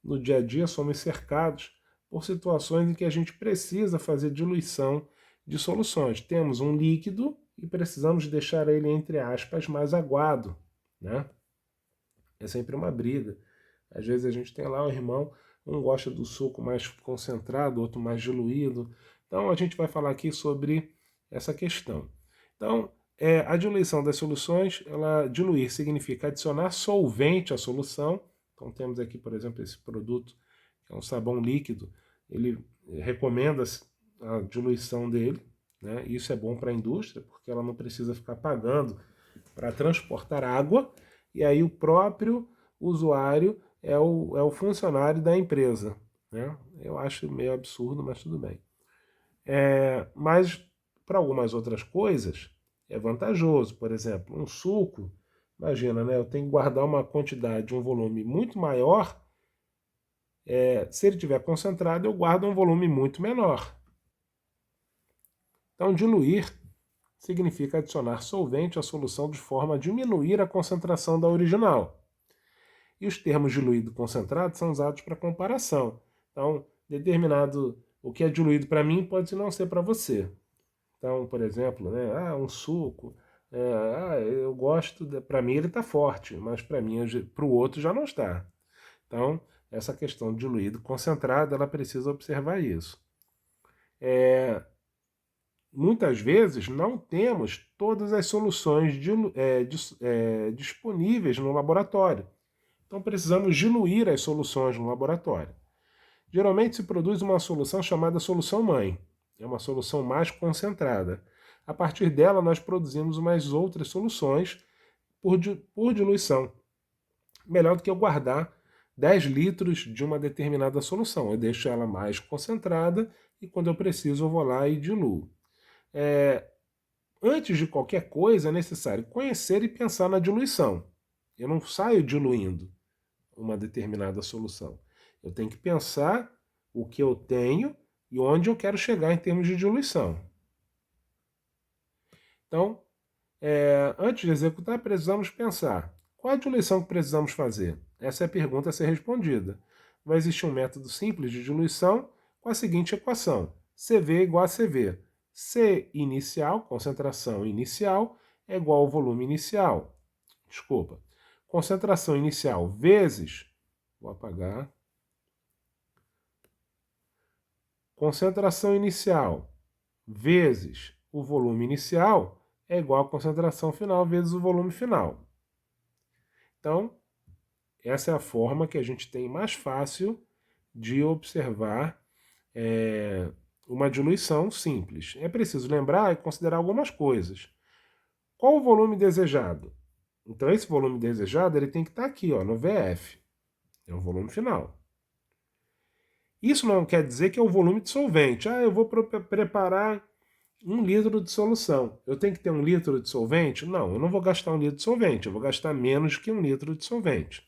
S1: no dia a dia, somos cercados por situações em que a gente precisa fazer diluição de soluções. Temos um líquido e precisamos deixar ele, entre aspas, mais aguado, né? É sempre uma briga. Às vezes a gente tem lá o irmão, um gosta do suco mais concentrado, outro mais diluído. Então a gente vai falar aqui sobre essa questão. Então, a diluição das soluções, diluir significa adicionar solvente à solução. Então temos aqui, por exemplo, esse produto, que é um sabão líquido, ele recomenda a diluição dele, né? Isso é bom para a indústria, porque ela não precisa ficar pagando para transportar água, e aí o próprio usuário é o funcionário da empresa, né? Eu acho meio absurdo, mas tudo bem. Mas para algumas outras coisas é vantajoso. Por exemplo, um suco, imagina, né? Eu tenho que guardar uma quantidade, um volume muito maior. Se ele estiver concentrado, eu guardo um volume muito menor. Então, diluir significa adicionar solvente à solução de forma a diminuir a concentração da original. E os termos diluído e concentrado são usados para comparação. Então, o que é diluído para mim pode não ser para você. Então, por exemplo, né, um suco, eu gosto, para mim ele está forte, mas para o outro já não está. Então, essa questão de diluído concentrado, ela precisa observar isso. Muitas vezes não temos todas as soluções disponíveis no laboratório. Então precisamos diluir as soluções no laboratório. Geralmente se produz uma solução chamada solução-mãe. É uma solução mais concentrada. A partir dela nós produzimos umas outras soluções por diluição. Melhor do que eu guardar 10 litros de uma determinada solução. Eu deixo ela mais concentrada e quando eu preciso eu vou lá e diluo. Antes de qualquer coisa é necessário conhecer e pensar na diluição. Eu não saio diluindo uma determinada solução. Eu tenho que pensar o que eu tenho e onde eu quero chegar em termos de diluição. Então, antes de executar, precisamos pensar. Qual a diluição que precisamos fazer? Essa é a pergunta a ser respondida. Vai existir um método simples de diluição com a seguinte equação. CV igual a CV. C inicial, concentração inicial, é igual ao volume inicial. Desculpa. Concentração inicial vezes, vou apagar. Concentração inicial vezes o volume inicial é igual à concentração final vezes o volume final. Então, essa é a forma que a gente tem mais fácil de observar uma diluição simples. É preciso lembrar e considerar algumas coisas. Qual o volume desejado? Então, esse volume desejado ele tem que estar aqui, ó, no VF. É o volume final. Isso não quer dizer que é o volume de solvente. Eu vou preparar 1 litro de solução. Eu tenho que ter 1 litro de solvente? Não, eu não vou gastar 1 litro de solvente. Eu vou gastar menos que 1 litro de solvente.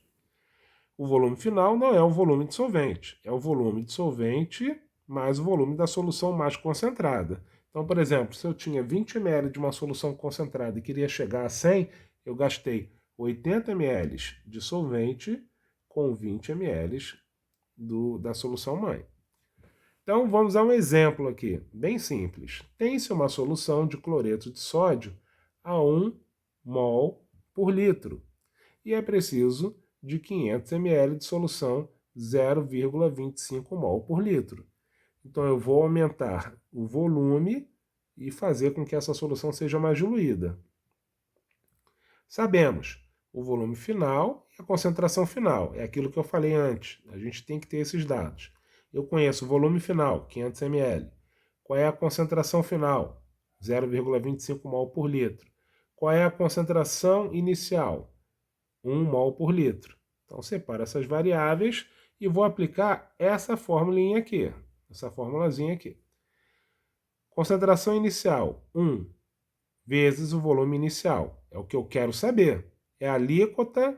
S1: O volume final não é o volume de solvente. É o volume de solvente mais o volume da solução mais concentrada. Então, por exemplo, se eu tinha 20 ml de uma solução concentrada e queria chegar a 100, eu gastei 80 ml de solvente com 20 ml da solução mãe. Então, vamos a um exemplo aqui, bem simples. Tem-se uma solução de cloreto de sódio a 1 mol por litro e é preciso de 500 ml de solução 0,25 mol por litro. Então, eu vou aumentar o volume e fazer com que essa solução seja mais diluída. Sabemos o volume final e a concentração final. É aquilo que eu falei antes. A gente tem que ter esses dados. Eu conheço o volume final, 500 ml. Qual é a concentração final? 0,25 mol por litro. Qual é a concentração inicial? 1 mol por litro. Então, separo essas variáveis e vou aplicar essa formulinha aqui. Essa formulazinha aqui. Concentração inicial, 1 vezes o volume inicial. É o que eu quero saber. É a alíquota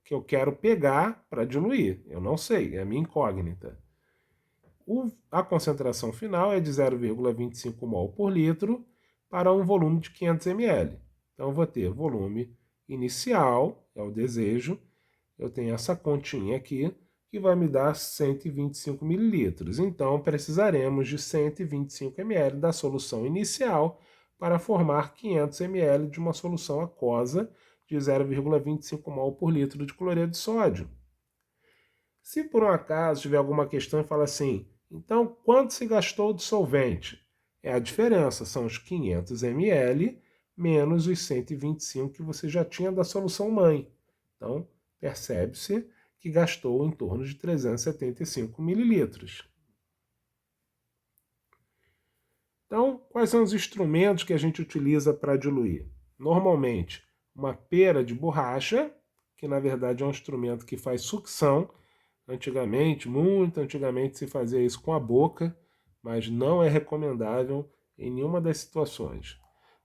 S1: que eu quero pegar para diluir. Eu não sei, é a minha incógnita. A concentração final é de 0,25 mol por litro para um volume de 500 ml. Então, eu vou ter volume inicial, é o desejo. Eu tenho essa continha aqui, que vai me dar 125 mililitros. Então, precisaremos de 125 ml da solução inicial para formar 500 ml de uma solução aquosa de 0,25 mol por litro de cloreto de sódio. Se por um acaso tiver alguma questão e fala assim, então quanto se gastou de solvente? É a diferença, são os 500 ml menos os 125 que você já tinha da solução mãe. Então, percebe-se que gastou em torno de 375 mililitros. Então, quais são os instrumentos que a gente utiliza para diluir? Normalmente, uma pera de borracha, que na verdade é um instrumento que faz sucção. Antigamente, muito antigamente, se fazia isso com a boca, mas não é recomendável em nenhuma das situações.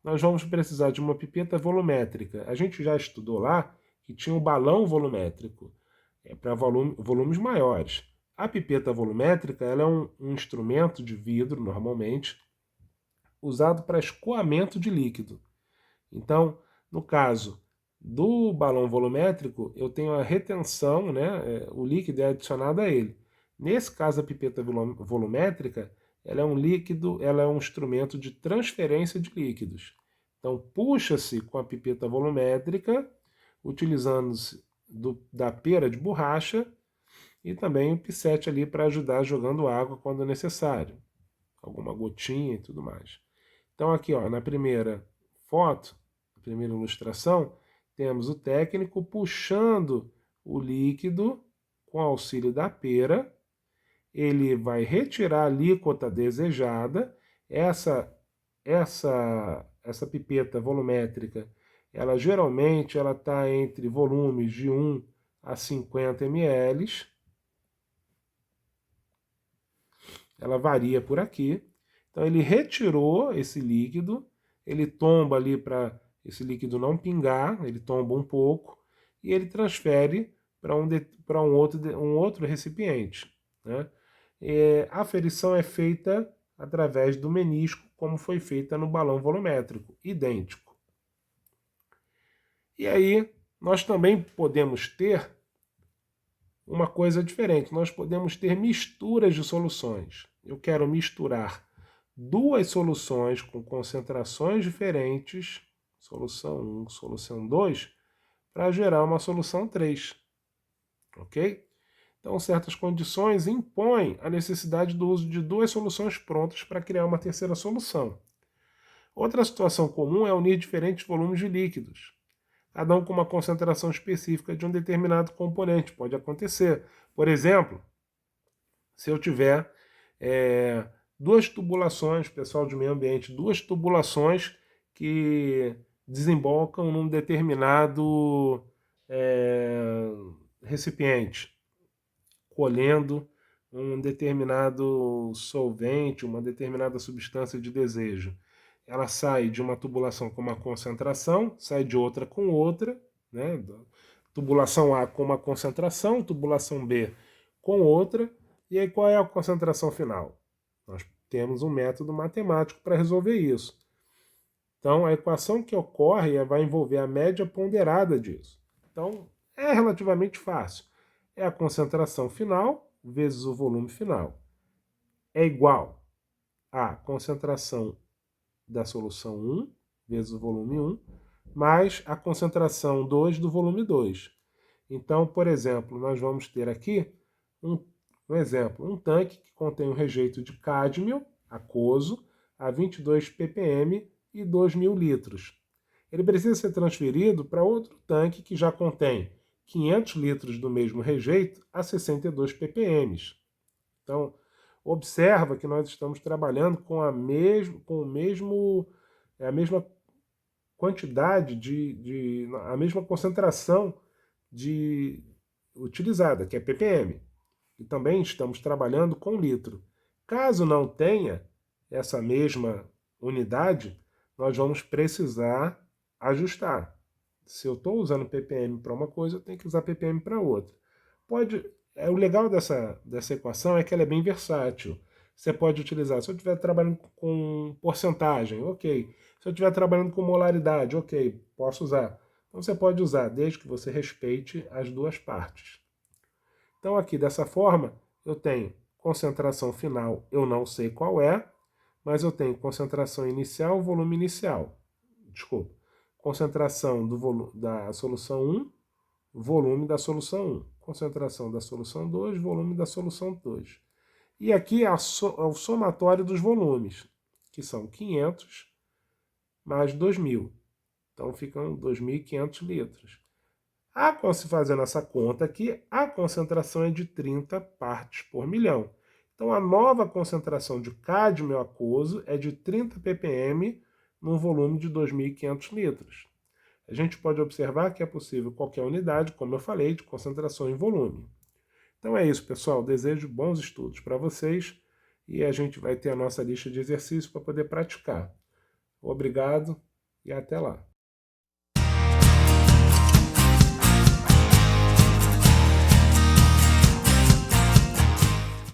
S1: Nós vamos precisar de uma pipeta volumétrica. A gente já estudou lá que tinha um balão volumétrico para volumes maiores. A pipeta volumétrica ela é um instrumento de vidro, normalmente, usado para escoamento de líquido. Então, no caso do balão volumétrico, eu tenho a retenção, né? O líquido é adicionado a ele. Nesse caso, a pipeta volumétrica, ela é um líquido, ela é um instrumento de transferência de líquidos. Então, puxa-se com a pipeta volumétrica, utilizando-se da pera de borracha e também o pissete ali para ajudar jogando água quando necessário. Alguma gotinha e tudo mais. Então, aqui, ó, na primeira foto, na primeira ilustração, temos o técnico puxando o líquido com auxílio da pera. Ele vai retirar a alíquota desejada. Essa pipeta volumétrica, ela geralmente ela está entre volumes de 1 a 50 ml. Ela varia por aqui. Então ele retirou esse líquido, ele tomba ali para esse líquido não pingar, ele tomba um pouco e ele transfere para um outro recipiente. Né? A aferição é feita através do menisco, como foi feita no balão volumétrico, idêntico. E aí nós também podemos ter uma coisa diferente, nós podemos ter misturas de soluções. Eu quero misturar duas soluções com concentrações diferentes, solução 1, solução 2, para gerar uma solução 3. Ok? Então, certas condições impõem a necessidade do uso de duas soluções prontas para criar uma terceira solução. Outra situação comum é unir diferentes volumes de líquidos, cada um com uma concentração específica de um determinado componente. Pode acontecer. Por exemplo, se eu tiver duas tubulações, pessoal de meio ambiente, duas tubulações que desembocam num determinado recipiente, colhendo um determinado solvente, uma determinada substância de desejo. Ela sai de uma tubulação com uma concentração, sai de outra com outra, né? Tubulação A com uma concentração, tubulação B com outra, e aí qual é a concentração final? Nós temos um método matemático para resolver isso. Então, a equação que ocorre vai envolver a média ponderada disso. Então, é relativamente fácil. É a concentração final vezes o volume final. é igual à concentração da solução 1 vezes o volume 1, mais a concentração 2 do volume 2. Então, por exemplo, nós vamos ter aqui um exemplo, um tanque que contém um rejeito de cádmio aquoso a 22 ppm e 2.000 litros. Ele precisa ser transferido para outro tanque que já contém 500 litros do mesmo rejeito a 62 ppm. Então, observa que nós estamos trabalhando com a mesma quantidade a mesma concentração de utilizada, que é ppm. E também estamos trabalhando com litro. Caso não tenha essa mesma unidade, nós vamos precisar ajustar. Se eu estou usando ppm para uma coisa, eu tenho que usar ppm para outra. O legal dessa equação é que ela é bem versátil. Você pode utilizar, se eu estiver trabalhando com porcentagem, ok. Se eu estiver trabalhando com molaridade, ok, posso usar. Então você pode usar, desde que você respeite as duas partes. Então aqui, dessa forma, eu tenho concentração final, eu não sei qual é, mas eu tenho concentração inicial, volume inicial. Desculpa. Concentração da solução 1, volume da solução 1. Concentração da solução 2, volume da solução 2. E aqui é o somatório dos volumes, que são 500 mais 2.000. Então ficam 2.500 litros. Fazendo essa conta aqui, a concentração é de 30 partes por milhão. Então a nova concentração de cádmio aquoso é de 30 ppm num volume de 2.500 litros. A gente pode observar que é possível qualquer unidade, como eu falei, de concentração em volume. Então é isso, pessoal. Desejo bons estudos para vocês e a gente vai ter a nossa lista de exercícios para poder praticar. Obrigado e até lá.